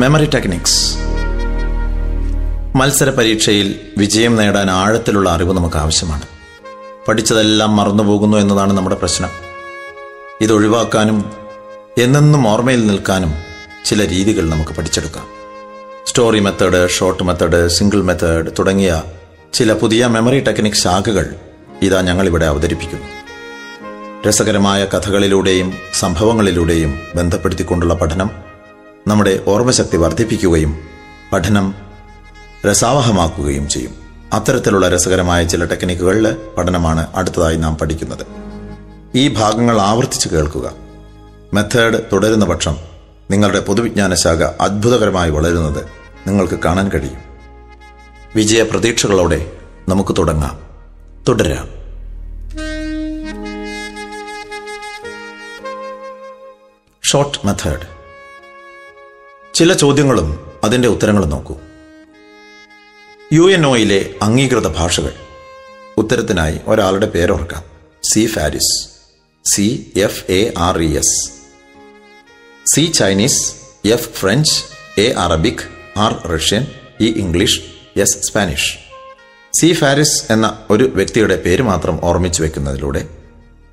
Memory techniques. മത്സര പരീക്ഷയിൽ വിജയം നേടാൻ ആഴത്തിലുള്ള അറിവ് നമുക്ക് ആവശ്യമാണ്. പഠിച്ചതെല്ലാം മറന്നുപോകുന്നു എന്നതാണ് നമ്മുടെ പ്രശ്നം. ഇതൊഴിവാക്കാനും എന്നെന്നും ഓർമ്മയിൽ നിൽക്കാനും ചില രീതികൾ നമുക്ക് പഠിച്ചെടുക്കാം. Story method, short method, single method തുടങ്ങിയ ചില പുതിയ മെമ്മറി ടെക്നിക് ശാഖകൾ ഇതാ ഞങ്ങളിവിടെ അവതരിപ്പിക്കുന്നു. രസകരമായ കഥകളിലൂടെയും സംഭവങ്ങളിലൂടെയും ബന്ധപ്പെടുത്തിക്കൊണ്ടുള്ള പഠനം നമ്മുടെ ഓർമ്മശക്തി വർദ്ധിപ്പിക്കുകയും പഠനം രസാവഹമാക്കുകയും ചെയ്യും. അത്തരത്തിലുള്ള രസകരമായ ചില ടെക്നിക്കുകളിലെ പഠനമാണ് അടുത്തതായി നാം പഠിക്കുന്നത്. ഈ ഭാഗങ്ങൾ ആവർത്തിച്ച് കേൾക്കുക. മെത്തേഡ് തുടരുന്ന പക്ഷം നിങ്ങളുടെ പൊതുവിജ്ഞാന ശാഖ അത്ഭുതകരമായി വളരുന്നത് നിങ്ങൾക്ക് കാണാൻ കഴിയും. വിജയ പ്രതീക്ഷകളോടെ നമുക്ക് തുടങ്ങാം. തുടരാം. Short method. ചില ചോദ്യങ്ങളും അതിന്റെ ഉത്തരങ്ങളും നോക്കൂ. UNOയിലെ അംഗീകൃത ഭാഷകൾ. ഉത്തരത്തിനായി ഒരാളുടെ പേരോർക്കാം. C. Faris, CFARES. C. Chinese, F. French, A. Arabic, R. Russian, E. English, S. Spanish. C. Faris എന്ന ഒരു വ്യക്തിയുടെ പേര് മാത്രം ഓർമ്മിച്ചു വെക്കുന്നതിലൂടെ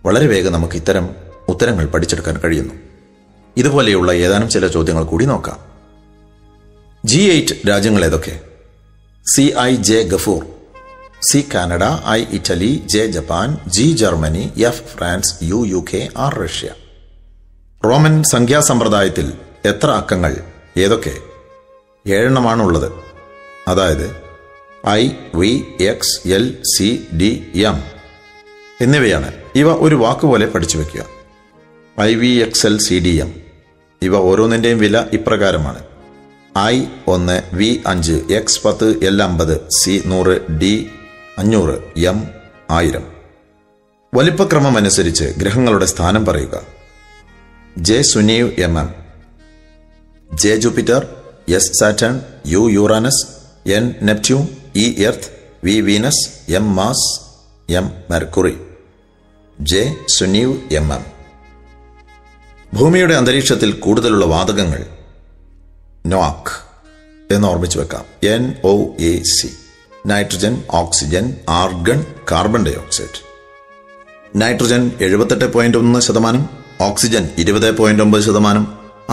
വളരെ വേഗം നമുക്ക് ഇത്തരം ഉത്തരങ്ങൾ പഠിച്ചെടുക്കാൻ കഴിയുന്നു. ഇതുപോലെയുള്ള ഏതാനും ചില ചോദ്യങ്ങൾ കൂടി നോക്കാം. G8 രാജ്യങ്ങൾ ഏതൊക്കെ? C. I. J. Gafoor, C. Canada, I. Italy, J. Japan, G. Germany, F. France, U. UK, R. Russia. Roman സംഖ്യാസമ്പ്രദായത്തിൽ എത്ര അക്കങ്ങൾ ഏതൊക്കെ? 7 ഉള്ളത്. അതായത് I, V, X, L, C, D, M എന്നിവയാണ്. ഇവ ഒരു വാക്കുപോലെ പഠിച്ചു വയ്ക്കുക. IVXL, CDM. ഇവ ഓരോന്നിൻ്റെയും വില ഇപ്രകാരമാണ്: I 1, V 5, X 10, L 50, C 100, D 500, M 1000. വലിപ്പക്രമം അനുസരിച്ച് ഗ്രഹങ്ങളുടെ സ്ഥാനം പറയുക. J. സുനീവ്, MM. J. Jupiter, S. Saturn, U. Uranus, N. Neptune, E. Earth, V. Venus, M. Mars, M. Mercury. J. സുനീവ്, MM. ഭൂമിയുടെ അന്തരീക്ഷത്തിൽ കൂടുതലുള്ള വാതകങ്ങൾ നോക്ക് എന്ന് ഓർമ്മിച്ചു വെക്കാം. NOAC. Nitrogen, oxygen, argon, carbon dioxide. Nitrogen 78.1%, oxygen 20.9%,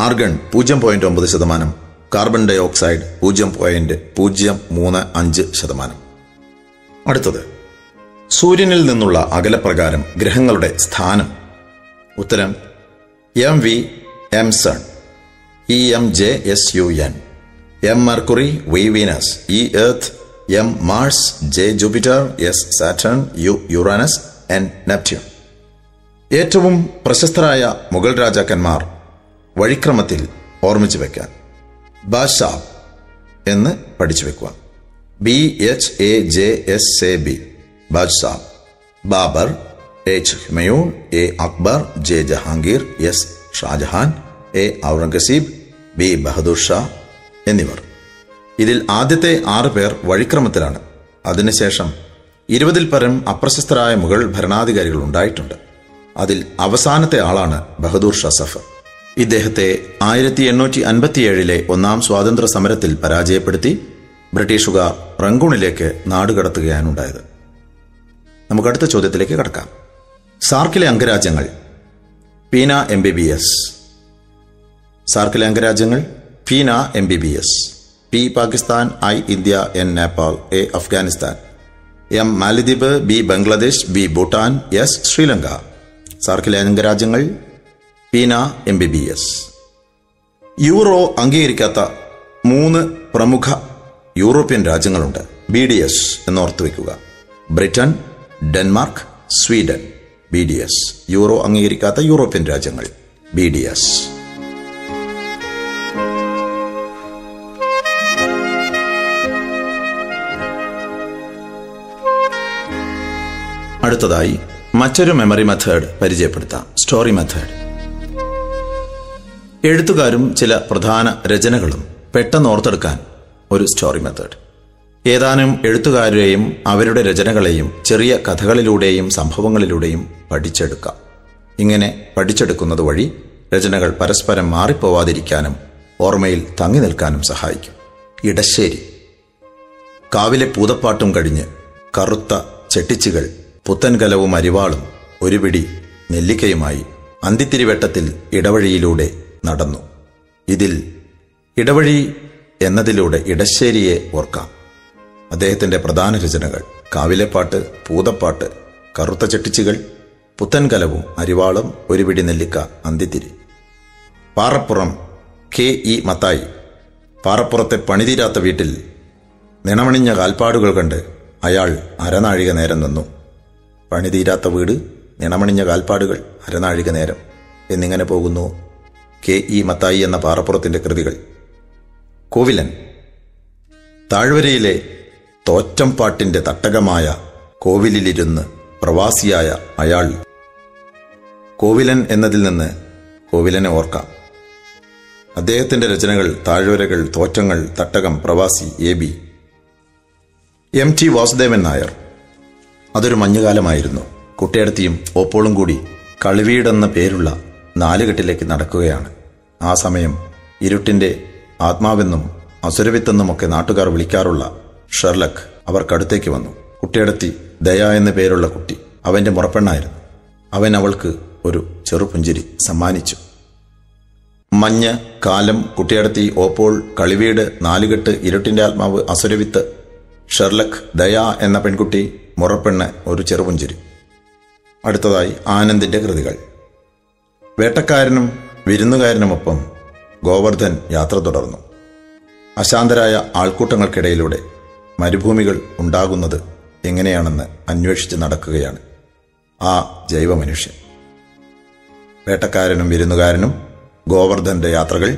argon 0.9%, carbon dioxide 0.035%. അടുത്തത്, സൂര്യനിൽ നിന്നുള്ള അകലപ്രകാരം ഗ്രഹങ്ങളുടെ സ്ഥാനം. ഉത്തരം MV M sun, EM JSUN, M Mercury, V Venus, E Earth, M Mars, J Jupiter, S Saturn, U Uranus, N Neptune. ഏറ്റവും പ്രശസ്തരായ മുഗൾ രാജാക്കന്മാർ വഴിക്രമത്തിൽ ഓർമ്മിച്ചു വെക്കാൻ ബാദ്ഷാ എന്ന് പഠിച്ചു വെക്കുക. BHAJSAB, Badshah. Babur, H Humayun, A Akbar, J Jahangir, S Shah Jahan, A Aurangzeb, B Bahadur Shah എന്നിവർ. ഇതിൽ ആദ്യത്തെ 6 പേർ വഴിക്രമത്തിലാണ്. അതിനുശേഷം 20-ൽ പരം അപ്രശസ്തരായ മുഗൾ ഭരണാധികാരികൾ ഉണ്ടായിട്ടുണ്ട്. അതിൽ അവസാനത്തെ ആളാണ് ബഹദൂർ ഷാ സഫർ. ഇദ്ദേഹത്തെ 1857-ലെ 1-ാം സ്വാതന്ത്ര്യ സമരത്തിൽ പരാജയപ്പെടുത്തി ബ്രിട്ടീഷുകാർ റങ്കൂണിലേക്ക് നാടുകടത്തുകയാണുണ്ടായത്. നമുക്ക് അടുത്ത ചോദ്യത്തിലേക്ക് കടക്കാം. സാർക്കിലെ അംഗരാജ്യങ്ങൾ. പീന MBBS. സാർക്കിലെ അംഗരാജ്യങ്ങൾ പീന MBBS. P Pakistan, I India, N Nepal, A Afghanistan, M മാലിദ്വീപ്, B Bangladesh, B Bhutan, S Sri Lanka. സാർക്കിലെ അംഗരാജ്യങ്ങൾ പീന MBBS. യൂറോ അംഗീകരിക്കാത്ത 3 പ്രമുഖ യൂറോപ്യൻ രാജ്യങ്ങളുണ്ട്. BDS എന്നോർത്തു വയ്ക്കുക. Britain, Denmark, Sweden. BDS, euro അംഗീകരിക്കാത്ത യൂറോപ്യൻ രാജ്യങ്ങൾ. BDS. അടുത്തതായി മറ്റൊരു മെമ്മറി മെത്തേഡ് പരിചയപ്പെടുത്താം. Story method. എഴുത്തുകാരും ചില പ്രധാന രചനകളും പെട്ടെന്ന് ഓർത്തെടുക്കാൻ ഒരു സ്റ്റോറി മെത്തേഡ്. ഏതാനും എഴുത്തുകാരെയും അവരുടെ രചനകളെയും ചെറിയ കഥകളിലൂടെയും സംഭവങ്ങളിലൂടെയും പഠിച്ചെടുക്കാം. ഇങ്ങനെ പഠിച്ചെടുക്കുന്നത് വഴി രചനകൾ പരസ്പരം മാറിപ്പോവാതിരിക്കാനും ഓർമ്മയിൽ തങ്ങി നിൽക്കാനും സഹായിക്കും. ഇടശ്ശേരി. കാവിലെ പൂതപ്പാട്ടും കഴിഞ്ഞ് കറുത്ത ചെട്ടിച്ചുകൾ പുത്തൻകലവും അരിവാളും ഒരു പിടി നെല്ലിക്കയുമായി അന്തിത്തിരിവെട്ടത്തിൽ ഇടവഴിയിലൂടെ നടന്നു. ഇതിൽ ഇടവഴി എന്നതിലൂടെ ഇടശ്ശേരിയെ ഓർക്കാം. അദ്ദേഹത്തിന്റെ പ്രധാന രചനകൾ കാവിലെ പാട്ട്, പൂതപ്പാട്ട്, കറുത്ത ചെട്ടിച്ചുകൾ, പുത്തൻകലവും അരിവാളും ഒരു പിടി നെല്ലിക്ക, അന്തിത്തിരി. പാറപ്പുറം K.E. മത്തായി. പാറപ്പുറത്തെ പണിതീരാത്ത വീട്ടിൽ നിണമണിഞ്ഞ കാൽപ്പാടുകൾ കണ്ട് അയാൾ അരനാഴിക നേരം നിന്നു. പണിതീരാത്ത വീട്, നിണമണിഞ്ഞ കാൽപ്പാടുകൾ, അരനാഴിക നേരം എന്നിങ്ങനെ പോകുന്നു K.E. മത്തായി എന്ന പാറപ്പുറത്തിന്റെ കൃതികൾ. കോവിലൻ. താഴ്വരയിലെ തോറ്റംപാട്ടിന്റെ തട്ടകമായ കോവിലിലിരുന്ന് പ്രവാസിയായ അയാൾ. കോവിലൻ എന്നതിൽ നിന്ന് കോവിലനെ ഓർക്കാം. അദ്ദേഹത്തിന്റെ രചനകൾ താഴ്വരകൾ, തോറ്റങ്ങൾ, തട്ടകം, പ്രവാസി, AB. M.T. വാസുദേവൻ നായർ. അതൊരു മഞ്ഞുകാലമായിരുന്നു. കുട്ടിയടത്തിയും ഓപ്പോളും കൂടി കളിവീടെന്ന പേരുള്ള നാലുകെട്ടിലേക്ക് നടക്കുകയാണ്. ആ സമയം ഇരുട്ടിന്റെ ആത്മാവെന്നും അസുരവിത്തെന്നുമൊക്കെ നാട്ടുകാർ വിളിക്കാറുള്ള ഷെർലക് അവർക്കടുത്തേക്ക് വന്നു. കുട്ടിയടത്തി ദയ എന്ന പേരുള്ള കുട്ടി അവന്റെ മുറപ്പെണ്ണായിരുന്നു. അവൻ അവൾക്ക് ഒരു ചെറുപുഞ്ചിരി സമ്മാനിച്ചു. മഞ്ഞ്, കാലം, കുട്ടിയടത്തി, ഓപ്പോൾ, കളിവീട്, നാലുകെട്ട്, ഇരുട്ടിന്റെ ആത്മാവ്, അസുരവിത്ത്, ഷെർലക്, ദയ എന്ന പെൺകുട്ടി, മുറപ്പെണ്ണ്, ഒരു ചെറുപുഞ്ചിരി. അടുത്തതായി ആനന്ദിന്റെ കൃതികൾ. വേട്ടക്കാരനും വിരുന്നുകാരനുമൊപ്പം ഗോവർദ്ധൻ യാത്ര തുടർന്നു. അശാന്തരായ ആൾക്കൂട്ടങ്ങൾക്കിടയിലൂടെ മരുഭൂമികൾ ഉണ്ടാകുന്നത് എങ്ങനെയാണെന്ന് അന്വേഷിച്ച് നടക്കുകയാണ് ആ ജൈവമനുഷ്യൻ. വേട്ടക്കാരനും വിരുന്നുകാരനും, ഗോവർദ്ധന്റെ യാത്രകൾ,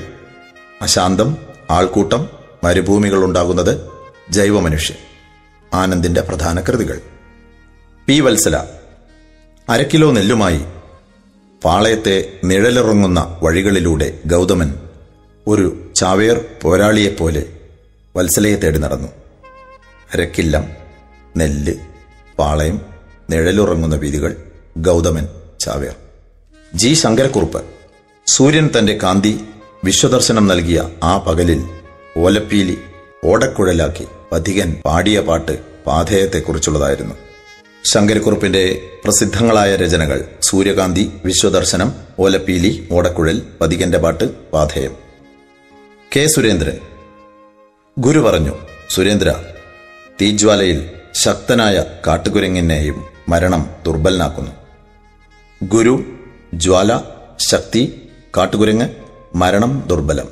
അശാന്തം, ആൾക്കൂട്ടം, മരുഭൂമികൾ ഉണ്ടാകുന്നത്, ജൈവമനുഷ്യൻ. ആനന്ദിന്റെ പ്രധാന കൃതികൾ. P. വത്സല. 1/2 കിലോ നെല്ലുമായി പാളയത്തെ നിഴലിറങ്ങുന്ന വഴികളിലൂടെ ഗൗതമൻ ഒരു ചാവേർ പോരാളിയെപ്പോലെ വത്സലയെ തേടി നടന്നു. 1/2 കില്ലം നെല്ല്, പാളയം, നിഴലുറങ്ങുന്ന വീതികൾ, ഗൗതമൻ, ചാവേർ. G. ശങ്കരക്കുറുപ്പ്. സൂര്യൻ തന്റെ കാന്തി വിശ്വദർശനം നൽകിയ ആ പകലിൽ ഓലപ്പീലി ഓടക്കുഴലാക്കി പഥികൻ പാടിയ പാട്ട് പാഥേയത്തെക്കുറിച്ചുള്ളതായിരുന്നു. ശങ്കരക്കുറുപ്പിന്റെ പ്രസിദ്ധങ്ങളായ രചനകൾ സൂര്യകാന്തി, വിശ്വദർശനം, ഓലപ്പീലി, ഓടക്കുഴൽ, പഥികന്റെ പാട്ട്, പാഥേയം. K. സുരേന്ദ്രൻ. ഗുരു പറഞ്ഞു, സുരേന്ദ്ര, തീജ്വാലയിൽ ശക്തനായ കാട്ടുകുരങ്ങിനെയും മരണം ദുർബലനാക്കുന്നു. ഗുരു, ജ്വാല, ശക്തി, കാട്ടുകുരങ്ങ്, മരണം, ദുർബലം.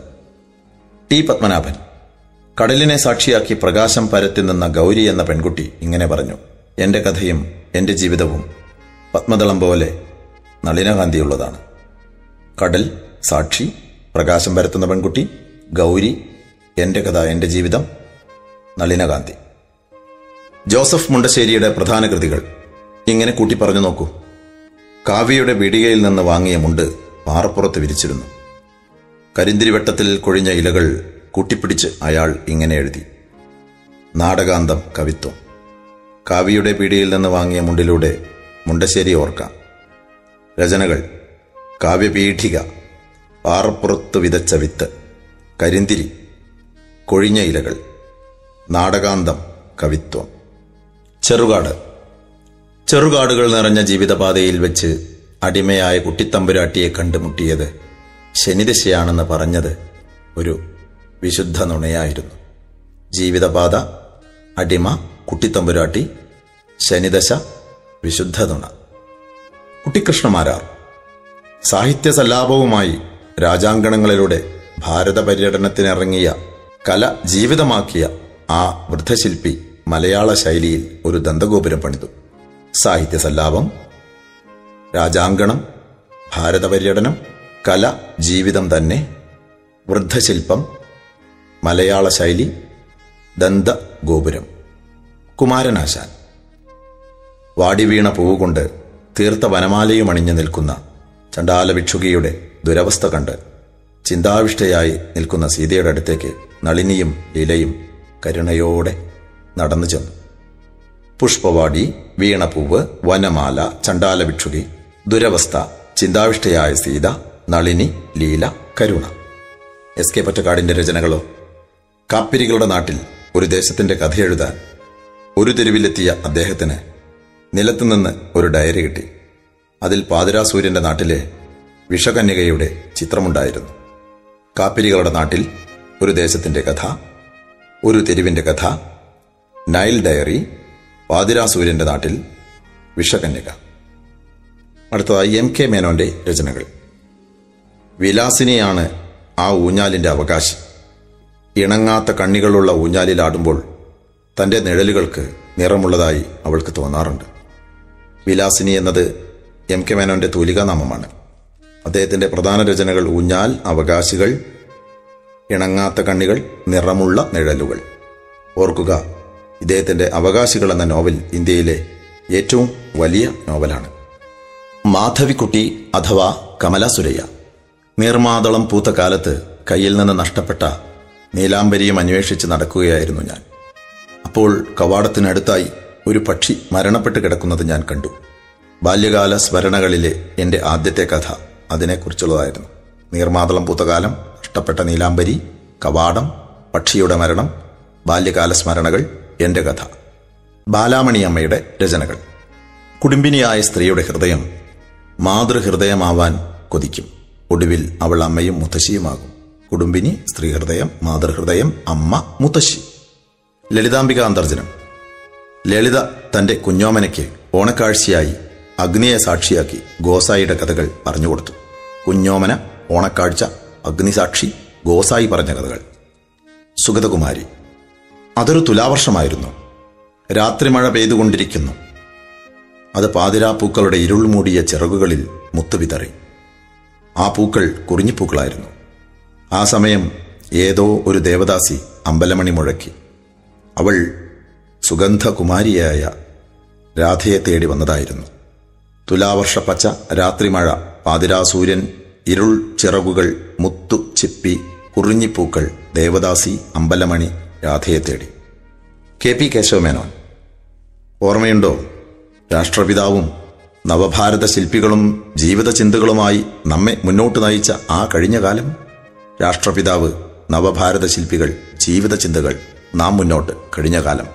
T. പത്മനാഭൻ. കടലിനെ സാക്ഷിയാക്കി പ്രകാശം പരത്തി നിന്ന ഗൗരി എന്ന പെൺകുട്ടി ഇങ്ങനെ പറഞ്ഞു, എന്റെ കഥയും എന്റെ ജീവിതവും പത്മദളം പോലെ നളിനകാന്തിയുള്ളതാണ്. കടൽ, സാക്ഷി, പ്രകാശം പരത്തുന്ന പെൺകുട്ടി, ഗൗരി, എന്റെ കഥ, എന്റെ ജീവിതം, നളിനകാന്തി. ജോസഫ് മുണ്ടശ്ശേരിയുടെ പ്രധാന കൃതികൾ ഇങ്ങനെ കൂട്ടി പറഞ്ഞു നോക്കൂ. കാവ്യയുടെ പീടികയിൽ നിന്ന് വാങ്ങിയ മുണ്ട് പാറപ്പുറത്ത് വിരിച്ചിരുന്നു. കരിന്തിരിവെട്ടത്തിൽ കൊഴിഞ്ഞ ഇലകൾ കൂട്ടിപ്പിടിച്ച് അയാൾ ഇങ്ങനെ എഴുതി, നാടകാന്തം, കവിത്വം. കാവ്യയുടെ പീടികയിൽ നിന്ന് വാങ്ങിയ മുണ്ടിലൂടെ മുണ്ടശ്ശേരി ഓർക്കാം. രചനകൾ: കാവ്യപീഠിക, പാറപ്പുറത്ത് വിതച്ച വിത്ത്, കരിന്തിരി, കൊഴിഞ്ഞ ഇലകൾ, നാടകാന്തം, കവിത്വം. ചെറുകാട്. ചെറുകാടുകൾ നിറഞ്ഞ ജീവിതപാതയിൽ വെച്ച് അടിമയായ കുട്ടിത്തമ്പുരാട്ടിയെ കണ്ടുമുട്ടിയത് ശനിദശയാണെന്ന് പറഞ്ഞത് ഒരു വിശുദ്ധ നുണയായിരുന്നു. ജീവിതപാത, അടിമ, കുട്ടിത്തമ്പുരാട്ടി, ശനിദശ, വിശുദ്ധ നുണ. കുട്ടിക്കൃഷ്ണമാരാർ. സാഹിത്യ സല്ലാപവുമായി രാജാങ്കണങ്ങളിലൂടെ ഭാരത പര്യടനത്തിനിറങ്ങിയ, കല ജീവിതമാക്കിയ ആ വൃദ്ധശില്പി മലയാള ശൈലിയിൽ ഒരു ദന്തഗോപുരം പണിതു. സാഹിത്യ സല്ലാപം, രാജാങ്കണം, ഭാരത പര്യടനം, കല ജീവിതം തന്നെ, വൃദ്ധശില്പം, മലയാള ശൈലി, ദന്തഗോപുരം. കുമാരനാശാൻ. വാടിവീണ പൂവുകൊണ്ട് തീർത്ത വനമാലയും അണിഞ്ഞു നിൽക്കുന്ന ചണ്ഡാല ഭിക്ഷുകിയുടെ ദുരവസ്ഥ കണ്ട് ചിന്താവിഷ്ടയായി നിൽക്കുന്ന സീതയുടെ അടുത്തേക്ക് നളിനിയും ലീലയും കരുണയോടെ നടന്നു ചെന്നു. പുഷ്പവാടി, വീണപൂവ്, വനമാല, ചണ്ഡാല ഭിക്ഷുകി, ദുരവസ്ഥ, ചിന്താവിഷ്ടയായ സീത, നളിനി, ലീല, കരുണ എസ്.കെ. പൊറ്റക്കാടിന്റെ രചനകളോ? കാപ്പിരികളുടെ നാട്ടിൽ ഒരു ദേശത്തിന്റെ കഥയെഴുതാൻ ഒരു തെരുവിലെത്തിയ അദ്ദേഹത്തിന് നിലത്തുനിന്ന് ഒരു ഡയറി കിട്ടി. അതിൽ പാതിരാസൂര്യന്റെ നാട്ടിലെ വിഷകന്യകയുടെ ചിത്രമുണ്ടായിരുന്നു. കാപ്പിരികളുടെ നാട്ടിൽ ഒരു ദേശത്തിന്റെ കഥ, ഒരു തെരുവിന്റെ കഥ, നൈൽ ഡയറി, പാതിരാസൂര്യന്റെ നാട്ടിൽ വിഷകന്യക. അടുത്തതായി എം.കെ. മേനോന്റെ രചനകൾ. വിലാസിനിയാണ് ആ ഊഞ്ഞാലിന്റെ അവകാശി. ഇണങ്ങാത്ത കണ്ണികളുള്ള ഊഞ്ഞാലിലാടുമ്പോൾ തന്റെ നിഴലുകൾക്ക് നിറമുള്ളതായി അവൾക്ക് തോന്നാറുണ്ട്. വിലാസിനി എന്നത് എം.കെ. മേനോന്റെ തൂലികാനാമമാണ്. അദ്ദേഹത്തിന്റെ പ്രധാന രചനകൾ ഊഞ്ഞാൽ, അവകാശികൾ, ഇണങ്ങാത്ത കണ്ണികൾ, നിറമുള്ള നിഴലുകൾ. ഓർക്കുക, ഇദ്ദേഹത്തിന്റെ അവകാശികൾ എന്ന നോവൽ ഇന്ത്യയിലെ ഏറ്റവും വലിയ നോവലാണ്. മാധവിക്കുട്ടി അഥവാ കമല സുരയ്യ. നീർമാതളം പൂത്ത കാലത്ത് കയ്യിൽ നിന്ന് നഷ്ടപ്പെട്ട നീലാംബരിയും അന്വേഷിച്ച് നടക്കുകയായിരുന്നു ഞാൻ. അപ്പോൾ കവാടത്തിനടുത്തായി ഒരു പക്ഷി മരണപ്പെട്ട് കിടക്കുന്നത് ഞാൻ കണ്ടു. ബാല്യകാല സ്മരണകളിലെ എൻ്റെ ആദ്യത്തെ കഥ അതിനെക്കുറിച്ചുള്ളതായിരുന്നു. നീർമാതളം പൂത്ത കാലം, നഷ്ടപ്പെട്ട നീലാംബരി, കവാടം, പക്ഷിയുടെ മരണം, ബാല്യകാല സ്മരണകൾ, എൻ്റെ കഥ. ബാലാമണിയമ്മയുടെ രചനകൾ. കുടുംബിനിയായ സ്ത്രീയുടെ ഹൃദയം മാതൃഹൃദയമാവാൻ കൊതിക്കും. ഒടുവിൽ അവൾ അമ്മയും മുത്തശ്ശിയുമാകും. കുടുംബിനി, സ്ത്രീഹൃദയം, മാതൃഹൃദയം, അമ്മ, മുത്തശ്ശി. ലളിതാംബിക അന്തർജനം. ലളിത തന്റെ കുഞ്ഞോമനയ്ക്ക് ഓണക്കാഴ്ചയായി അഗ്നിയെ സാക്ഷിയാക്കി ഗോസായിയുടെ കഥകൾ പറഞ്ഞുകൊടുത്തു. കുഞ്ഞോമന, ഓണക്കാഴ്ച, അഗ്നിസാക്ഷി, ഗോസായി പറഞ്ഞ കഥകൾ. സുഗതകുമാരി. അതൊരു തുലാവർഷമായിരുന്നു. രാത്രി മഴ പെയ്തുകൊണ്ടിരിക്കുന്നു. അത് പാതിരാപ്പൂക്കളുടെ ഇരുൾ മൂടിയ ചിറകുകളിൽ മുത്തുവിതറി. ആ പൂക്കൾ കുറിഞ്ഞിപ്പൂക്കളായിരുന്നു. ആ സമയം ഏതോ ഒരു ദേവദാസി അമ്പലമണി മുഴക്കി. അവൾ സുഗന്ധകുമാരിയായ രാധയെ തേടി വന്നതായിരുന്നു. തുലാവർഷ പച്ച, രാത്രിമഴ, പാതിരാസൂര്യൻ, ഇരുൾ ചിറകുകൾ, മുത്തു ചിപ്പി, കുറിഞ്ഞിപ്പൂക്കൾ, ദേവദാസി, അമ്പലമണി, രാധയെ തേടി. കെ.പി. കേശവമേനോൻ. ഓർമ്മയുണ്ടോ? രാഷ്ട്രപിതാവും നവഭാരത ശില്പികളും ജീവിത ചിന്തകളുമായി നമ്മെ മുന്നോട്ട് നയിച്ച ആ കഴിഞ്ഞ കാലം. രാഷ്ട്രപിതാവ്, നവഭാരത ശില്പികൾ, ജീവിത ചിന്തകൾ, നാം മുന്നോട്ട്, കഴിഞ്ഞ കാലം.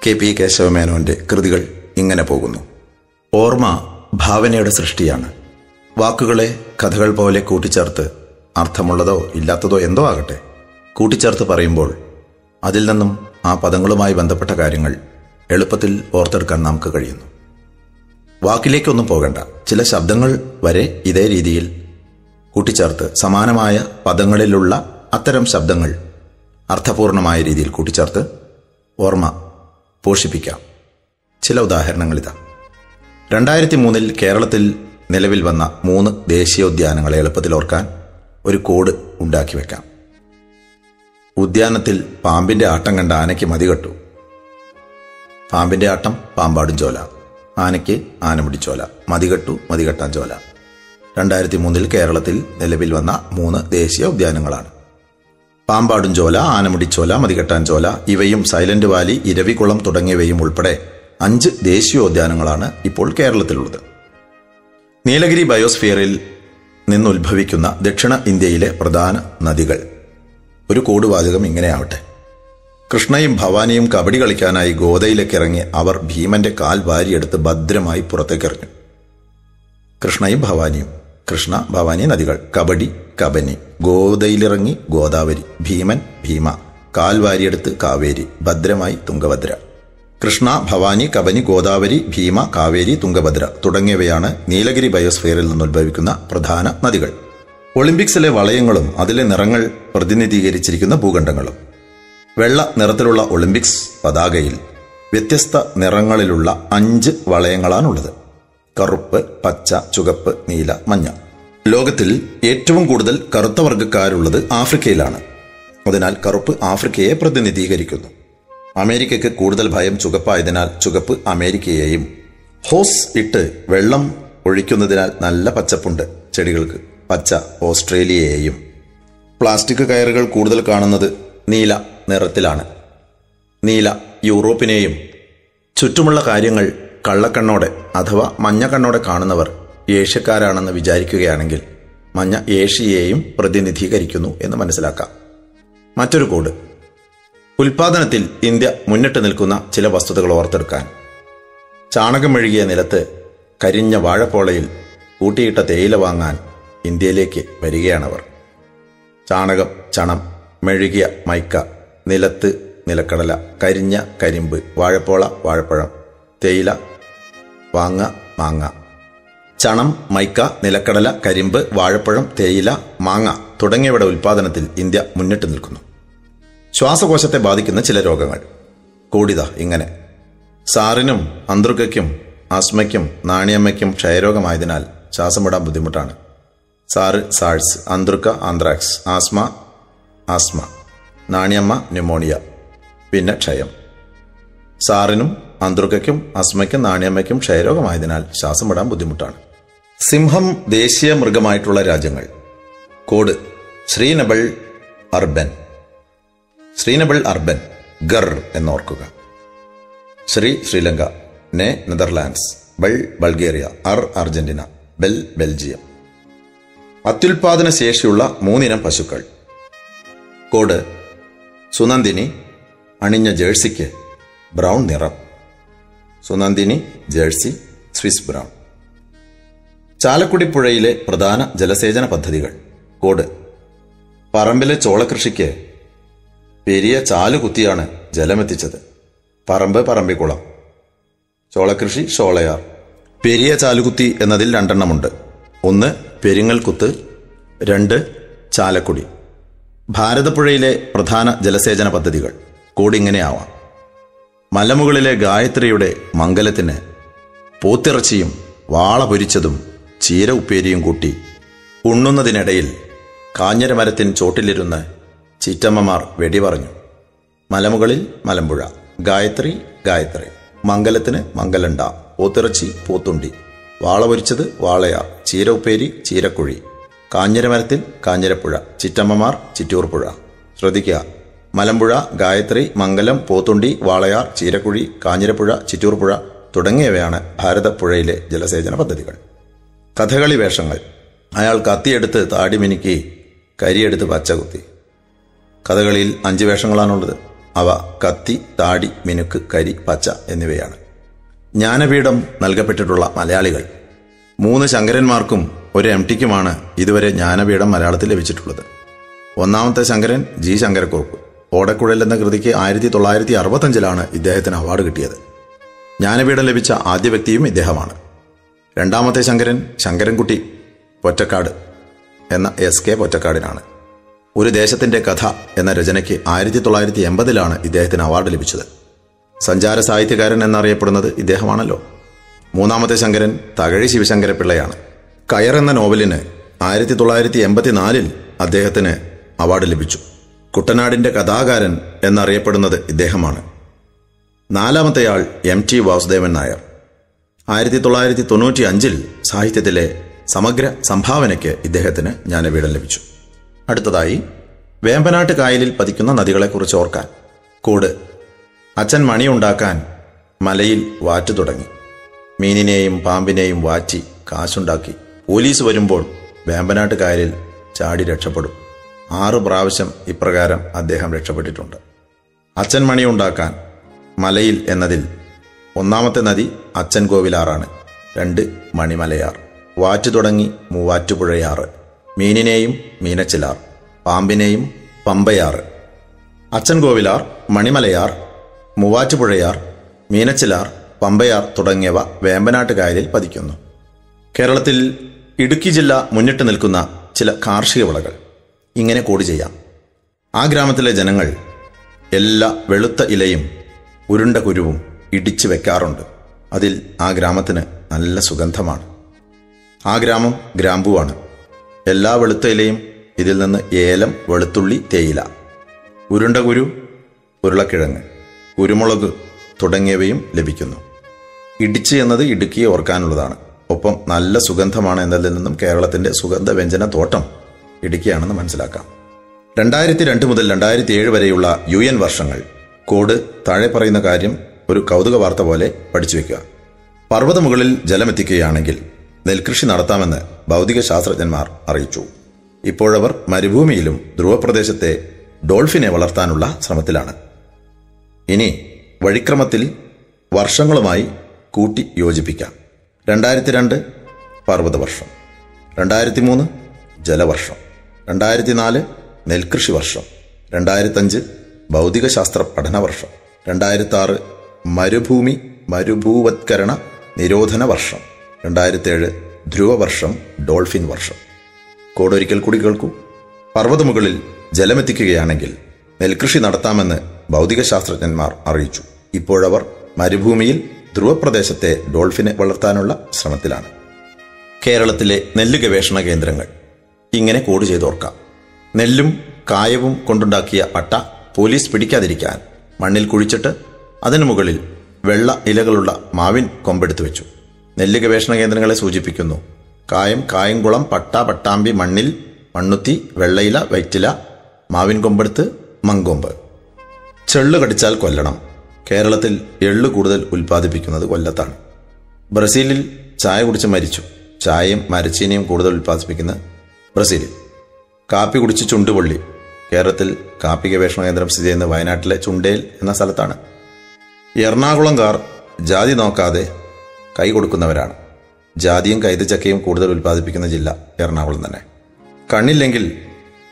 കെ.പി. കേശവമേനോന്റെ കൃതികൾ ഇങ്ങനെ പോകുന്നു. ഓർമ്മ ഭാവനയുടെ സൃഷ്ടിയാണ്. വാക്കുകളെ കഥകൾ പോലെ കൂട്ടിച്ചേർത്ത്, അർത്ഥമുള്ളതോ ഇല്ലാത്തതോ എന്തോ ആകട്ടെ, കൂട്ടിച്ചേർത്ത് പറയുമ്പോൾ അതിൽ നിന്നും ആ പദങ്ങളുമായി ബന്ധപ്പെട്ട കാര്യങ്ങൾ എളുപ്പത്തിൽ ഓർത്തെടുക്കാൻ നമുക്ക് കഴിയുന്നു. വാക്കിലേക്കൊന്നും പോകണ്ട, ചില ശബ്ദങ്ങൾ വരെ ഇതേ രീതിയിൽ കൂട്ടിച്ചേർത്ത് സമാനമായ പദങ്ങളിലുള്ള അത്തരം ശബ്ദങ്ങൾ അർത്ഥപൂർണമായ രീതിയിൽ കൂട്ടിച്ചേർത്ത് ഓർമ്മ പോഷിപ്പിക്കാം. ചില ഉദാഹരണങ്ങളിതാ. 2003 കേരളത്തിൽ നിലവിൽ വന്ന 3 ദേശീയോദ്യാനങ്ങളെ എളുപ്പത്തിൽ ഓർക്കാൻ ഒരു കോഡ് ഉണ്ടാക്കി വെക്കാം. ഉദ്യാനത്തിൽ പാമ്പിന്റെ ആട്ടം കണ്ട ആനയ്ക്ക് മതികെട്ടു. പാമ്പിന്റെ ആട്ടം, പാമ്പാടും ചോല. ആനയ്ക്ക് ആനമുടിച്ചോല. മതികെട്ടു, മതികെട്ടാൻ ചോല. 2003 കേരളത്തിൽ നിലവിൽ വന്ന 3 ദേശീയ ഉദ്യാനങ്ങളാണ്. പാമ്പാടും ചോല, ആനമുടിച്ചോല, മതികെട്ടാൻ ചോല. ഇവയും സൈലന്റ് വാലി, ഇരവികുളം തുടങ്ങിയവയും ഉൾപ്പെടെ 5 ദേശീയോദ്യാനങ്ങളാണ് ഇപ്പോൾ കേരളത്തിലുള്ളത്. നീലഗിരി ബയോസ്ഫിയറിൽ നിന്നുത്ഭവിക്കുന്ന ദക്ഷിണ ഇന്ത്യയിലെ പ്രധാന നദികൾ. ഒരു കൂടുവാചകം ഇങ്ങനെയാവട്ടെ. കൃഷ്ണയും ഭവാനിയും കബഡി കളിക്കാനായി ഗോദയിലേക്കിറങ്ങി അവർ ഭീമന്റെ കാൽ വാരിയെടുത്ത് ഭദ്രമായി പുറത്തേക്കെറിഞ്ഞു. കൃഷ്ണയും ഭവാനിയും. കൃഷ്ണ, ഭവാനി നദികൾ. കബഡി, കബനി. ഗോദയിലിറങ്ങി ഗോദാവരി. ഭീമൻ, ഭീമ. കാൽ വാരിയെടുത്ത് കാവേരി. ഭദ്രമായി തുംഗഭദ്ര. കൃഷ്ണ, ഭവാനി, കബനി, ഗോദാവരി, ഭീമ, കാവേരി, തുംഗഭദ്ര തുടങ്ങിയവയാണ് നീലഗിരി ബയോസ്ഫിയറിൽ നിന്നുത്ഭവിക്കുന്ന പ്രധാന നദികൾ. ഒളിമ്പിക്സിലെ വളയങ്ങളും അതിലെ നിറങ്ങൾ പ്രതിനിധീകരിച്ചിരിക്കുന്ന ഭൂഖണ്ഡങ്ങളും. വെള്ള നിറത്തിലുള്ള ഒളിമ്പിക്സ് പതാകയിൽ വ്യത്യസ്ത നിറങ്ങളിലുള്ള 5 വളയങ്ങളാണുള്ളത്. കറുപ്പ്, പച്ച, ചുവപ്പ്, നീല, മഞ്ഞ. ലോകത്തിൽ ഏറ്റവും കൂടുതൽ കറുത്ത വർഗ്ഗക്കാരുള്ളത് ആഫ്രിക്കയിലാണ്. അതിനാൽ കറുപ്പ് ആഫ്രിക്കയെ പ്രതിനിധീകരിക്കുന്നു. അമേരിക്കയ്ക്ക് കൂടുതൽ ഭയം ചുവപ്പായതിനാൽ ചുവപ്പ് അമേരിക്കയെയും, ഹോസ് ഇട്ട് വെള്ളം ഒഴിക്കുന്നതിനാൽ നല്ല പച്ചപ്പുണ്ട് ചെടികൾക്ക്, പച്ച ഓസ്ട്രേലിയയെയും. പ്ലാസ്റ്റിക് കയറുകൾ കൂടുതൽ കാണുന്നത് നീല നിറത്തിലാണ്. നീല യൂറോപ്പിനെയും. ചുറ്റുമുള്ള കാര്യങ്ങൾ കള്ളക്കണ്ണോടെ അഥവാ മഞ്ഞക്കണ്ണോടെ കാണുന്നവർ ഏഷ്യക്കാരാണെന്ന് വിചാരിക്കുകയാണെങ്കിൽ മഞ്ഞ ഏഷ്യയെയും പ്രതിനിധീകരിക്കുന്നു എന്ന് മനസ്സിലാക്കാം. മറ്റൊരു കോഡ്. ഉൽപാദനത്തിൽ ഇന്ത്യ മുന്നിട്ട് നിൽക്കുന്ന ചില വസ്തുതകൾ ഓർത്തെടുക്കാൻ. ചാണകം മെഴുകിയ നിലത്ത് കരിഞ്ഞ വാഴപ്പോളയിൽ കൂട്ടിയിട്ട തേയില വാങ്ങാൻ ഇന്ത്യയിലേക്ക് വരികയാണവർ. ചാണകം, ചണം, മെഴുകിയ മൈക്ക, നിലത്ത് നിലക്കടല, കരിഞ്ഞ കരിമ്പ്, വാഴപ്പോള, വാഴപ്പഴം, തേയില, മാങ്ങ. ചണം, മൈക്ക, നിലക്കടല, കരിമ്പ്, വാഴപ്പഴം, തേയില, മാങ്ങ തുടങ്ങിയവയുടെ ഉൽപാദനത്തിൽ ഇന്ത്യ മുന്നിട്ട് നിൽക്കുന്നു. ശ്വാസകോശത്തെ ബാധിക്കുന്ന ചില രോഗങ്ങൾ. കോടിത ഇങ്ങനെ. സാറിനും അന്തൃക്കയ്ക്കും ആസ്മയ്ക്കും നാണിയമ്മയ്ക്കും ക്ഷയരോഗമായതിനാൽ ശ്വാസം വിടാൻ ബുദ്ധിമുട്ടാണ്. Sir SARS, അന്തൃക്ക anthrax, asthma, Naniyamma pneumonia, പിന്നെ ക്ഷയം. സാറിനും അന്തൃക്കയ്ക്കും ആസ്മയ്ക്കും നാണിയമ്മയ്ക്കും ക്ഷയരോഗമായതിനാൽ ശ്വാസം വിടാൻ ബുദ്ധിമുട്ടാണ്. സിംഹം ദേശീയ മൃഗമായിട്ടുള്ള രാജ്യങ്ങൾ. കോഡ് ശ്രീനബിൾ അർബൻ ഗർ എന്നോർക്കുക. Sri Lanka, Netherlands, Bulgaria, Argentina, Belgium. അത്യുൽപാദന ശേഷിയുള്ള 3 ഇനം പശുക്കൾ. കോഡ് സുനന്ദിനി, അണിഞ്ഞ ജേഴ്സിക്ക് ബ്രൗൺ നിറം. Sunandini jersey, Swiss brown. Chalakudy പുഴയിലെ പ്രധാന ജലസേചന പദ്ധതികൾ. കോഡ് പറമ്പിലെ ചോളകൃഷിക്ക് പെരിയ ചാലുകുത്തിയാണ് ജലമെത്തിച്ചത്. പറമ്പിക്കുളം. ചോളകൃഷി ഷോളയാർ. പെരിയ ചാലുകുത്തി എന്നതിൽ 2 എണ്ണമുണ്ട്. 1 പെരിങ്ങൽകുത്ത്, 2 ചാലക്കുടി. ഭാരതപ്പുഴയിലെ പ്രധാന ജലസേചന പദ്ധതികൾ. കോഡ് ഇങ്ങനെയാവാം. മലമുകളിലെ ഗായത്രിയുടെ മംഗലത്തിന് പോത്തിറച്ചിയും വാള പൊരിച്ചതും ചീര ഉപ്പേരിയും കൂട്ടി ഉണ്ണുന്നതിനിടയിൽ കാഞ്ഞിരമരത്തിൻ ചോട്ടിലിരുന്ന് ചിറ്റമ്മമാർ വെടി പറഞ്ഞു. മലമുകളിൽ മലമ്പുഴ, ഗായത്രി, മംഗലത്തിന് മംഗലണ്ട, പോത്തിറച്ചി, പോത്തുണ്ടി, വാള പൊരിച്ചത് വാളയാർ, ചീര ഉപ്പേരി, ചീരക്കുഴി, കാഞ്ഞിരമരത്തിൽ കാഞ്ഞിരപ്പുഴ, ചിറ്റമ്മമാർ ചിറ്റൂർപ്പുഴ. ശ്രദ്ധിക്കുക, മലമ്പുഴ, ഗായത്രി, മംഗലം, പോത്തുണ്ടി, വാളയാർ, ചീരക്കുഴി, കാഞ്ഞിരപ്പുഴ, ചിറ്റൂർപ്പുഴ തുടങ്ങിയവയാണ് ഭാരതപ്പുഴയിലെ ജലസേചന പദ്ധതികൾ. കഥകളി വേഷങ്ങൾ. അയാൾ കത്തിയെടുത്ത് താടി മിനുക്കി, കരിയെടുത്ത് പച്ച കുത്തി. കഥകളിയിൽ 5 വേഷങ്ങളാണുള്ളത്. അവ കത്തി, താടി, മിനുക്ക്, കരി, പച്ച എന്നിവയാണ്. ജ്ഞാനപീഠം നൽകപ്പെട്ടിട്ടുള്ള മലയാളികൾ. 3 ശങ്കരന്മാർക്കും 1 MTക്കുമാണ് ഇതുവരെ ജ്ഞാനപീഠം മലയാളത്തിൽ ലഭിച്ചിട്ടുള്ളത്. 1ാമത്തെ ശങ്കരൻ ജി ശങ്കരക്കുറുപ്പ്. ഓടക്കുഴൽ എന്ന കൃതിക്ക് 1965 ഇദ്ദേഹത്തിന് അവാർഡ് കിട്ടിയത്. ജ്ഞാനപീഠം ലഭിച്ച ആദ്യ വ്യക്തിയും ഇദ്ദേഹമാണ്. 2ാമത്തെ ശങ്കരൻ ശങ്കരൻകുട്ടി പൊറ്റക്കാട് എന്ന SK പൊറ്റക്കാടിനാണ്. ഒരു ദേശത്തിന്റെ കഥ എന്ന രചനയ്ക്ക് 1980 ഇദ്ദേഹത്തിന് അവാർഡ് ലഭിച്ചത്. സഞ്ചാര സാഹിത്യകാരൻ എന്നറിയപ്പെടുന്നത് ഇദ്ദേഹമാണല്ലോ. 3ാമത്തെ ശങ്കരൻ തകഴി ശിവശങ്കരപിള്ളയാണ്. കയർ എന്ന നോവലിന് 1984 അദ്ദേഹത്തിന് അവാർഡ് ലഭിച്ചു. കുട്ടനാടിന്റെ കഥാകാരൻ എന്നറിയപ്പെടുന്നത് ഇദ്ദേഹമാണ്. 4ാമത്തെയാൾ MT വാസുദേവൻ നായർ. 1995 സാഹിത്യത്തിലെ സമഗ്ര സംഭാവനയ്ക്ക് ഇദ്ദേഹത്തിന് ജ്ഞാനപീഠം ലഭിച്ചു. അടുത്തതായി വേമ്പനാട്ട് കായലിൽ പതിക്കുന്ന നദികളെക്കുറിച്ച് ഓർക്കാൻ. കോഡ് അച്ഛൻ മണിയുണ്ടാക്കാൻ മലയിൽ വാറ്റ് തുടങ്ങി. മീനിനെയും പാമ്പിനെയും വാറ്റി കാശുണ്ടാക്കി. പോലീസ് വരുമ്പോൾ വേമ്പനാട്ട് കായലിൽ ചാടി രക്ഷപ്പെടും. 6 പ്രാവശ്യം ഇപ്രകാരം അദ്ദേഹം രക്ഷപ്പെട്ടിട്ടുണ്ട്. അച്ഛൻ മണിയുണ്ടാക്കാൻ മലയിൽ എന്നതിൽ 1ാമത്തെ നദി അച്ഛൻ കോവിലാറാണ്. 2 മണിമലയാർ. വാറ്റ് തുടങ്ങി മൂവാറ്റുപുഴയാറ്. മീനിനെയും മീനച്ചിലാർ, പാമ്പിനെയും പമ്പയാറ്. അച്ഛൻ കോവിലാർ, മണിമലയാർ, മൂവാറ്റുപുഴയാർ, മീനച്ചിലാർ, പമ്പയാർ തുടങ്ങിയവ വേമ്പനാട്ട് കായലിൽ പതിക്കുന്നു. കേരളത്തിൽ ഇടുക്കി ജില്ല മുന്നിട്ട് നിൽക്കുന്ന ചില കാർഷിക വിളകൾ ഇങ്ങനെ കോഡ് ചെയ്യാം. ആ ഗ്രാമത്തിലെ ജനങ്ങൾ എല്ലാ വെളുത്ത ഇലയും ഉരുണ്ട കുരുവും ഇടിച്ചു വെക്കാറുണ്ട്. അതിൽ ആ ഗ്രാമത്തിന് നല്ല സുഗന്ധമാണ്. ആ ഗ്രാമം ഗ്രാമ്പുവാണ്. എല്ലാ വെളുത്ത ഇലയും ഇതിൽ നിന്ന് ഏലം, വെളുത്തുള്ളി, തേയില, ഉരുണ്ട കുരു, ഉരുളക്കിഴങ്ങ്, കുരുമുളക് തുടങ്ങിയവയും ലഭിക്കുന്നു. ഇടിച്ച് എന്നത് ഇടുക്കിയെ ഓർക്കാനുള്ളതാണ്. ഒപ്പം നല്ല സുഗന്ധമാണ് എന്നതിൽ നിന്നും കേരളത്തിന്റെ സുഗന്ധ വ്യഞ്ജന തോട്ടം ഇടുക്കിയാണെന്ന് മനസ്സിലാക്കാം. 2002 മുതൽ 2007 വരെയുള്ള UN വർഷങ്ങൾ. കോഡ് താഴെ പറയുന്ന കാര്യം ഒരു കൗതുക വാർത്ത പോലെ പഠിച്ചു വയ്ക്കുക. പർവ്വതമുകളിൽ ജലമെത്തിക്കുകയാണെങ്കിൽ നെൽകൃഷി നടത്താമെന്ന് ഭൗതിക ശാസ്ത്രജ്ഞന്മാർ അറിയിച്ചു. ഇപ്പോഴവർ മരുഭൂമിയിലും ധ്രുവപ്രദേശത്തെ ഡോൾഫിനെ വളർത്താനുള്ള ശ്രമത്തിലാണ്. ഇനി വഴിക്രമത്തിൽ വർഷങ്ങളുമായി കൂട്ടി യോജിപ്പിക്കാം. 2002 പർവ്വതവർഷം, 2003 ജലവർഷം, 2004 നെൽകൃഷി വർഷം, 2005 ഭൗതികശാസ്ത്ര പഠനവർഷം, 2006 മരുഭൂവത്കരണ നിരോധന വർഷം, 2007 ധ്രുവവർഷം, ഡോൾഫിൻ വർഷം. കോഡൊരിക്കൽ കൂടി കേൾക്കൂ. പർവ്വതമുകളിൽ ജലമെത്തിക്കുകയാണെങ്കിൽ നെൽകൃഷി നടത്താമെന്ന് ഭൗതികശാസ്ത്രജ്ഞന്മാർ അറിയിച്ചു. ഇപ്പോഴവർ മരുഭൂമിയിൽ ധ്രുവപ്രദേശത്തെ ഡോൾഫിനെ വളർത്താനുള്ള ശ്രമത്തിലാണ്. കേരളത്തിലെ നെല്ല് ഗവേഷണ കേന്ദ്രങ്ങൾ ഇങ്ങനെ കോഡ് ചെയ്തോർക്കാം. നെല്ലും കായവും കൊണ്ടുണ്ടാക്കിയ അട്ട പോലീസ് പിടിക്കാതിരിക്കാൻ മണ്ണിൽ കുഴിച്ചിട്ട് അതിനു മുകളിൽ വെള്ള ഇലകളുള്ള മാവിൻ കൊമ്പെടുത്തു വെച്ചു. നെല്ല് ഗവേഷണ കേന്ദ്രങ്ങളെ സൂചിപ്പിക്കുന്നു. കായംകുളം, പട്ടാമ്പി, മണ്ണിൽ മണ്ണുത്തി, വെള്ളയില, വൈറ്റില, മാവിൻ കൊമ്പെടുത്ത്, മങ്കൊമ്പ്. ചെള്ളു കടിച്ചാൽ കൊല്ലണം. കേരളത്തിൽ എള്ളു കൂടുതൽ ഉൽപ്പാദിപ്പിക്കുന്നത് കൊല്ലത്താണ്. ബ്രസീലിൽ ചായ കുടിച്ച് മരിച്ചു. ചായയും മരച്ചീനിയും കൂടുതൽ ഉൽപ്പാദിപ്പിക്കുന്ന ബ്രസീലിൽ. കാപ്പി കുടിച്ച് ചുണ്ടുപൊള്ളി. കേരളത്തിൽ കാപ്പി ഗവേഷണ കേന്ദ്രം സ്ഥിതി ചെയ്യുന്ന വയനാട്ടിലെ ചുണ്ടേൽ എന്ന സ്ഥലത്താണ്. എറണാകുളംകാർ ജാതി നോക്കാതെ കൈ കൊടുക്കുന്നവരാണ്. ജാതിയും കൈതച്ചക്കയും കൂടുതൽ ഉൽപ്പാദിപ്പിക്കുന്ന ജില്ല എറണാകുളം തന്നെ. കണ്ണില്ലെങ്കിൽ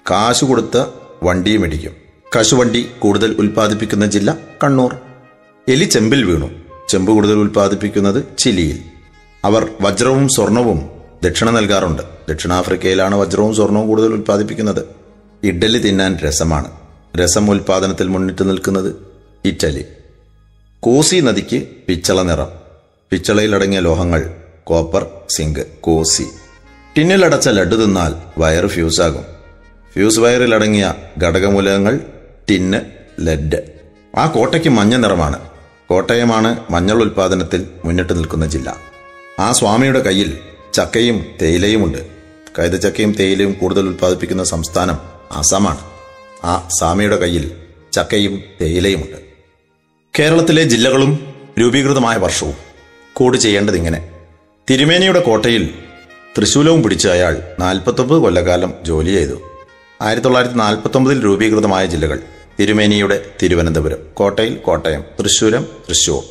കാശു കൊടുത്ത വണ്ടിയും ഇടിക്കും. കശുവണ്ടി കൂടുതൽ ഉൽപ്പാദിപ്പിക്കുന്ന ജില്ല കണ്ണൂർ. എലി ചെമ്പിൽ വീണു. ചെമ്പ് കൂടുതൽ ഉൽപ്പാദിപ്പിക്കുന്നത് ചിലിയിൽ. അവർ വജ്രവും സ്വർണവും ദക്ഷിണ നൽകാറുണ്ട്. ദക്ഷിണാഫ്രിക്കയിലാണ് വജ്രവും സ്വർണവും കൂടുതൽ ഉൽപ്പാദിപ്പിക്കുന്നത്. ഇഡ്ഡലി തിന്നാൻ രസമാണ്. രസം ഉൽപ്പാദനത്തിൽ മുന്നിട്ട് നിൽക്കുന്നത് ഇറ്റലി. കോസി നദിക്ക് പിച്ചള നിറം. പിച്ചളയിലടങ്ങിയ ലോഹങ്ങൾ കോപ്പർ, സിങ്ക്. കോസി. ടിന്നിലടച്ച ലഡ്ഡു തിന്നാൽ വയറ് ഫ്യൂസാകും. ഫ്യൂസ് വയറിലടങ്ങിയ ഘടകമൂലകങ്ങൾ ടിന്ന്, ലെഡ്. ആ കോട്ടയ്ക്ക് മഞ്ഞ നിറമാണ്. കോട്ടയമാണ് മഞ്ഞൾ ഉൽപ്പാദനത്തിൽ മുന്നിട്ട് നിൽക്കുന്ന ജില്ല. ആ സ്വാമിയുടെ കയ്യിൽ ചക്കയും തേയിലയുമുണ്ട്. കൈതച്ചക്കയും തേയിലയും കൂടുതൽ ഉൽപ്പാദിപ്പിക്കുന്ന സംസ്ഥാനം ആസാമാണ്. ആ സ്വാമിയുടെ കയ്യിൽ ചക്കയും തേയിലയുമുണ്ട്. കേരളത്തിലെ ജില്ലകളും രൂപീകൃതമായ വർഷവും കോഡ് ചെയ്യേണ്ടതിങ്ങനെ. തിരുമേനിയുടെ കോട്ടയിൽ തൃശൂലവും പിടിച്ച് അയാൾ 49 കൊല്ലക്കാലം ജോലി ചെയ്തു. 1949 രൂപീകൃതമായ ജില്ലകൾ: തിരുമേനിയുടെ തിരുവനന്തപുരം, കോട്ടയിൽ കോട്ടയം, തൃശ്ശൂരം തൃശ്ശൂർ.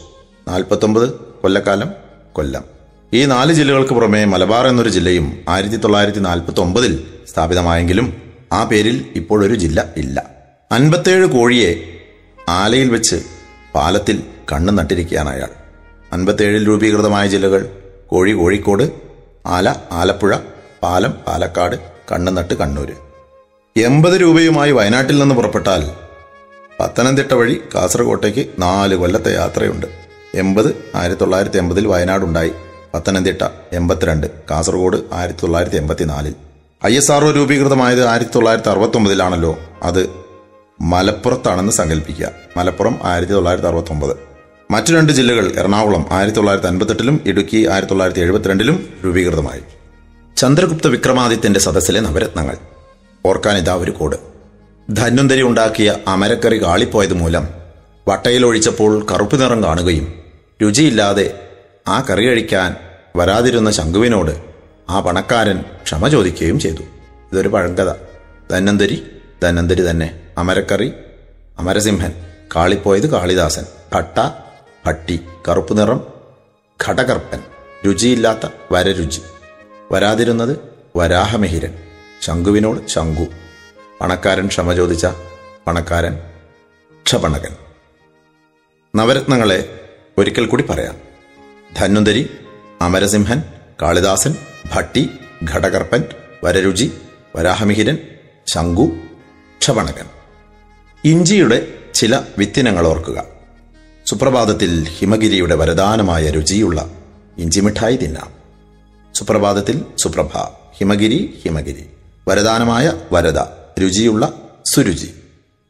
49 കൊല്ലക്കാലം കൊല്ലം. ഈ 4 ജില്ലകൾക്ക് പുറമെ മലബാർ എന്നൊരു ജില്ലയും 1949 സ്ഥാപിതമായെങ്കിലും ആ പേരിൽ ഇപ്പോഴൊരു ജില്ല ഇല്ല. 57 കോഴിയെ ആലയിൽ വെച്ച് പാലത്തിൽ കണ്ണു നട്ടിരിക്കുകയാണ് അയാൾ. 57 രൂപീകൃതമായ ജില്ലകൾ: കോഴി കോഴിക്കോട്, ആല ആലപ്പുഴ, പാലം പാലക്കാട്, കണ്ണുനട്ട് കണ്ണൂര്. 80 രൂപയുമായി വയനാട്ടിൽ നിന്ന് പുറപ്പെട്ടാൽ പത്തനംതിട്ട വഴി കാസർകോട്ടേക്ക് 4 കൊല്ലത്തെ യാത്രയുണ്ട്. 1980 വയനാടുണ്ടായി. പത്തനംതിട്ട 82, കാസർഗോഡ് 1984. ISRO രൂപീകൃതമായത് 1969 അത് മലപ്പുറത്താണെന്ന് സങ്കല്പിക്കുക. മലപ്പുറം 1969. മറ്റു 2 ജില്ലകൾ എറണാകുളം 1958 ഇടുക്കി 1972 രൂപീകൃതമായി. ചന്ദ്രഗുപ്ത വിക്രമാദിത്യന്റെ സദസ്സിലെ നവരത്നങ്ങൾ ഓർക്കാനിതാ ഒരു കോഡ്. ധന്വന്തരി ഉണ്ടാക്കിയ അമരക്കറി കാളിപ്പോയത് മൂലം വട്ടയിലൊഴിച്ചപ്പോൾ കറുപ്പ് നിറം കാണുകയും രുചിയില്ലാതെ ആ കറി കഴിക്കാൻ വരാതിരുന്ന ശംഖുവിനോട് ആ പണക്കാരൻ ക്ഷമ ചോദിക്കുകയും ചെയ്തു. ഇതൊരു പഴങ്കഥ. ധന്വന്തരി തന്നെ. അമരക്കറി അമരസിംഹൻ. കാളിപ്പോയത് കാളിദാസൻ. ഭട്ട ഭട്ടി. കറുപ്പ് നിറം ഘടകർപ്പൻ. രുചിയില്ലാത്ത വരരുചി. വരാതിരുന്നത് വരാഹമിഹിരൻ. ശംഖുവിനോട് ശംഖു. പണക്കാരൻ ക്ഷമ ചോദിച്ച പണക്കാരൻ ക്ഷപണകൻ. നവരത്നങ്ങളെ ഒരിക്കൽ കൂടി പറയാം: ധന്വന്തരി, അമരസിംഹൻ, കാളിദാസൻ, ഭട്ടി, ഘടകർപ്പൻ, വരരുചി, വരാഹമിഹിരൻ, ശംഖു, ക്ഷപണകൻ. ഇഞ്ചിയുടെ ചില വിത്തിനങ്ങൾ ഓർക്കുക. സുപ്രഭാതത്തിൽ ഹിമഗിരിയുടെ വരദാനമായ രുചിയുള്ള ഇഞ്ചിമിഠായി തിന്നാം. സുപ്രഭാതത്തിൽ സുപ്രഭ, ഹിമഗിരി വരദാനമായ വരദ, രുചിയുള്ള സുരുചി.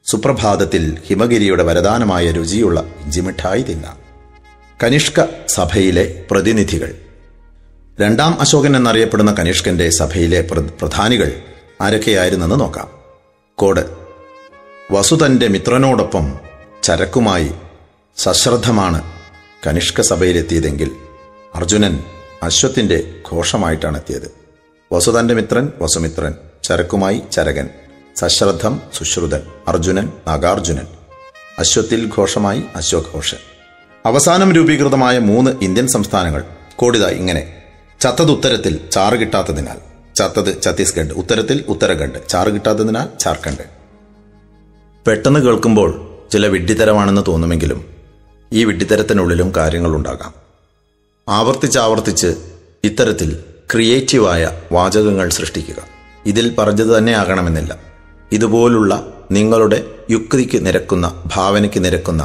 സുപ്രഭാതത്തിൽ ഹിമഗിരിയുടെ വരദാനമായ രുചിയുള്ള ഇഞ്ചിമിഠായി തിന്നാം. കനിഷ്ക സഭയിലെ പ്രതിനിധികൾ. 2ാം അശോകൻ എന്നറിയപ്പെടുന്ന കനിഷ്കന്റെ സഭയിലെ പ്രധാനികൾ ആരൊക്കെയായിരുന്നെന്ന് നോക്കാം. കോഡ്: വസു തന്റെ മിത്രനോടൊപ്പം ചരക്കുമായി സശ്രദ്ധമാണ് കനിഷ്ക സഭയിലെത്തിയതെങ്കിൽ അർജുനൻ അശ്വത്തിന്റെ ഘോഷമായിട്ടാണ് എത്തിയത്. വസുതന്റെ മിത്രൻ വസുമിത്രൻ, ചരക്കുമായി ചരകൻ, സശ്രദ്ധം സുശ്രുതൻ, അർജുനൻ നാഗാർജുനൻ, അശ്വത്തിൽ ഘോഷമായി അശ്വഘോഷൻ. അവസാനം രൂപീകൃതമായ 3 ഇന്ത്യൻ സംസ്ഥാനങ്ങൾ കോഡിത ഇങ്ങനെ: ചത്തത് ഉത്തരത്തിൽ ചാറ് കിട്ടാത്തതിനാൽ ചത്തത് ഛത്തീസ്ഗഡ്, ഉത്തരത്തിൽ ഉത്തരാഖണ്ഡ്, ചാറ് കിട്ടാത്തതിനാൽ ജാർഖണ്ഡ്. പെട്ടെന്ന് കേൾക്കുമ്പോൾ ചില വിഡ്ഢിത്തരമാണെന്ന് തോന്നുമെങ്കിലും ഈ വിഡ്ഢിത്തരത്തിനുള്ളിലും കാര്യങ്ങളുണ്ടാകാം. ആവർത്തിച്ചാവർത്തിച്ച് ഇത്തരത്തിൽ ക്രിയേറ്റീവായ വാചകങ്ങൾ സൃഷ്ടിക്കുക. ഇതിൽ പറഞ്ഞത് തന്നെ ആകണമെന്നില്ല. ഇതുപോലുള്ള നിങ്ങളുടെ യുക്തിക്ക് നിരക്കുന്ന, ഭാവനയ്ക്ക് നിരക്കുന്ന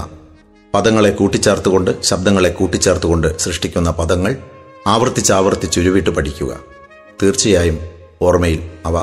പദങ്ങളെ കൂട്ടിച്ചേർത്തുകൊണ്ട്, ശബ്ദങ്ങളെ കൂട്ടിച്ചേർത്തുകൊണ്ട് സൃഷ്ടിക്കുന്ന പദങ്ങൾ ആവർത്തിച്ചുരുവിട്ട് പഠിക്കുക. തീർച്ചയായും ഓർമ്മയിൽ അവ